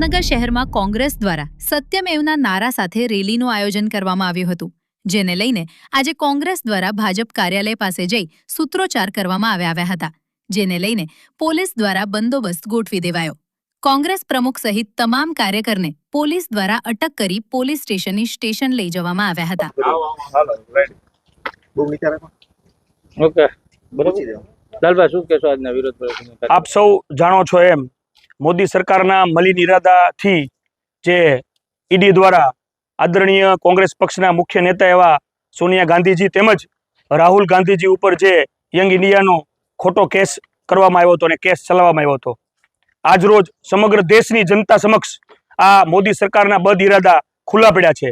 ભાવનગર શહેરમાં કોંગ્રેસ દ્વારા સત્યમેવના નારા સાથે રેલીનું આયોજન કરવામાં આવ્યું હતું, જેને લઈને આજે કોંગ્રેસ દ્વારા ભાજપ કાર્યાલય પાસે જઈ સૂત્રોચ્ચાર કરવામાં આવ્યા હતા, જેને લઈને પોલીસ દ્વારા બંદોબસ્ત ગોઠવી દેવાયો. કોંગ્રેસ પ્રમુખ સહિત તમામ કાર્યકરને પોલીસ દ્વારા અટક કરી પોલીસ સ્ટેશન લઈ જવામાં આવ્યા હતા. આપ સૌ જાણો છો એમ મોદી સરકારના મલિન ઇરાદાથી જે ઈડી દ્વારા આદરણીય કોંગ્રેસ પક્ષના મુખ્ય નેતા એવા સોનિયા ગાંધીજી તેમજ રાહુલ ગાંધીજી ઉપર જે યંગ ઇન્ડિયાનો ખોટો કેસ કરવામાં આવ્યો હતો અને કેસ ચલાવવામાં આવ્યો હતો, આજ રોજ સમગ્ર દેશની જનતા સમક્ષ આ મોદી સરકારના બદ ઇરાદા ખુલ્લા પડ્યા છે.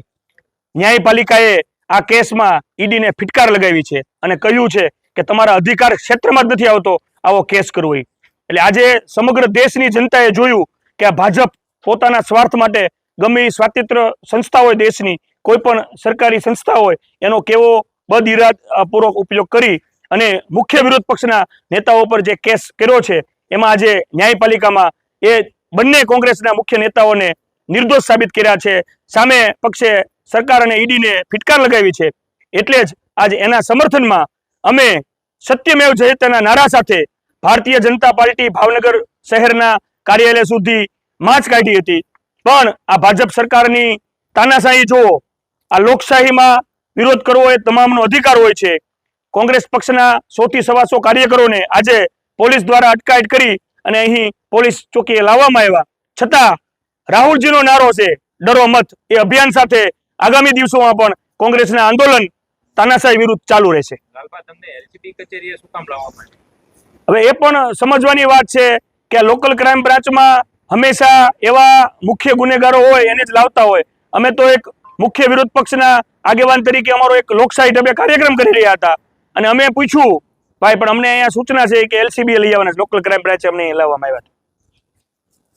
ન્યાયપાલિકાએ આ કેસમાં ઈડીને ફિટકાર લગાવી છે અને કહ્યું છે કે તમારા અધિકાર ક્ષેત્રમાં જ નથી આવતો આવો કેસ કરવો. એટલે આજે સમગ્ર દેશની જનતાએ જોયું કે આ ભાજપ પોતાના સ્વાર્થ માટે ગમે એ સ્વાતંત્ર્ય સંસ્થા હોય, દેશની કોઈ પણ સરકારી સંસ્થા હોય, એનો કેવો બદ ઇરાદાપૂર્વક ઉપયોગ કરી અને મુખ્ય વિરોધ પક્ષના નેતાઓ પર જે કેસ કર્યો છે, એમાં આજે ન્યાયપાલિકામાં એ બંને કોંગ્રેસના મુખ્ય નેતાઓને નિર્દોષ સાબિત કર્યા છે. સામે પક્ષે સરકાર અને ઈડીને ફિટકાર લગાવી છે. એટલે જ આજે એના સમર્થનમાં અમે સત્યમેવ જયતેના નારા સાથે ભારતીય જનતા પાર્ટી ભાવનગર શહેરના કાર્યાલય સુધી માર્ચ કાઢી હતી. પણ આ ભાજપ સરકારની તાનાશાહી જુઓ, આ લોકશાહીમાં વિરોધ કરવો એ તમામનો અધિકાર હોય છે. કોંગ્રેસ પક્ષના 100 થી 125 કાર્યકરોને આજે પોલીસ દ્વારા અટકાયત કરી અને અહીં પોલીસ ચોકીએ લાવવામાં આવ્યા. છતાં રાહુલજીનો નારો છે ડરો મત, એ અભિયાન સાથે આગામી દિવસોમાં પણ કોંગ્રેસના આંદોલન તાનાશાહી વિરુદ્ધ ચાલુ રહેશે. હવે એ પણ સમજવાની વાત છે કે લોકલ ક્રાઇમ બ્રાન્ચમાં હંમેશા એવા મુખ્ય ગુનેગારો હોય એને જ લાવતા હોય. અમે તો એક મુખ્ય વિરોધ પક્ષના આગેવાન તરીકે અમારો એક લોકશાહી ઢબે કાર્યક્રમ કરી રહ્યા હતા અને અમે પૂછ્યું, ભાઈ પણ અમને અહીંયા સૂચના છે કે LCB લઈ આવવાના, લોકલ ક્રાઇમ બ્રાન્ચ અમને લાવવામાં આવ્યા હતા.